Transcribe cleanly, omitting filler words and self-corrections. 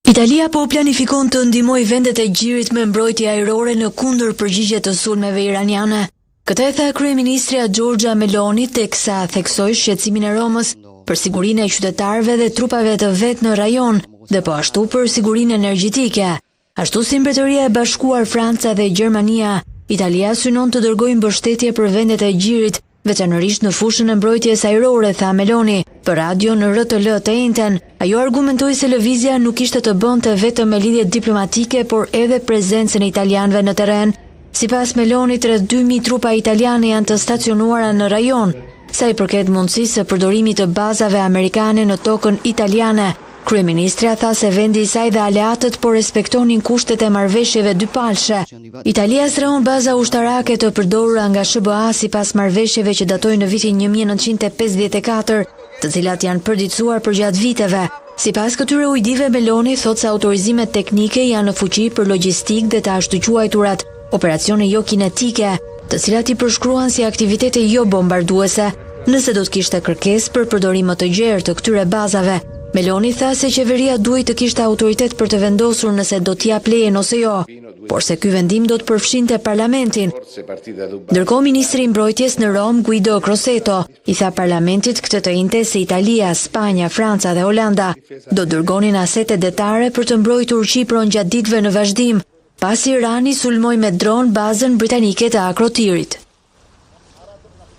Italia po planifikon të ndihmojë vendet e Gjirit me mbrojtje ajrore në kundër përgjigje të sulmeve iraniane. Këtë e tha kryeministrja Giorgia Meloni teksa theksoi shqetësimin e Romës për sigurinë e qytetarëve dhe trupave të vet në rajon dhe po ashtu për sigurinë energjetike. Ashtu si Mbretëria e Bashkuar, Franca dhe Gjermania, Italia synon të dërgojë mbështetje për vendet e Gjirit, veçanërisht në fushën e mbrojtjes ajrore, tha Meloni. Për radio në RTL të njëjtën, ajo argumentoi se lëvizja nuk ishte të bënte vetëm me lidhje diplomatike, por edhe prezencën e italianëve në terren. Sipas Melonit, rreth 2000 trupa italiane janë të stacionuara në rajon. Sa i përket mundësisë së përdorimit të bazave amerikane në tokën italiane, kryeministrja tha se vendi i saj dhe aleatët po respektonin kushtet e marrëveshjeve dypalshe. Italia srehon baza ushtarake të përdorura nga SBA sipas marrëveshjeve që datojnë në vitin 1954, të cilat janë përditësuar për gjatë viteve. Sipas këtyre ujdive, Meloni thot se autorizimet teknike janë në fuqi për logjistikë dhe të ashtu quajturat operacione jo kinetike, të cilat i përshkruan si aktivitete jo bombarduese, nëse do të kishte kërkesë për përdorim më të gjerë të këtyre bazave. Meloni tha se qeveria duhet të kishte autoritet për të vendosur nëse do t'jap lejen ose jo, por se ky vendim do të përfshinte parlamentin. Ndërkohë, ministri i mbrojtjes në Rom, Guido Crosetto, i tha parlamentit këtë të njëjtë se Italia, Spanja, Franca dhe Holanda do dërgonin asete detare për të mbrojtur Qipron gjatë ditëve në vazhdim, pasi Irani sulmoi me dron bazën britanike të Akrotirit.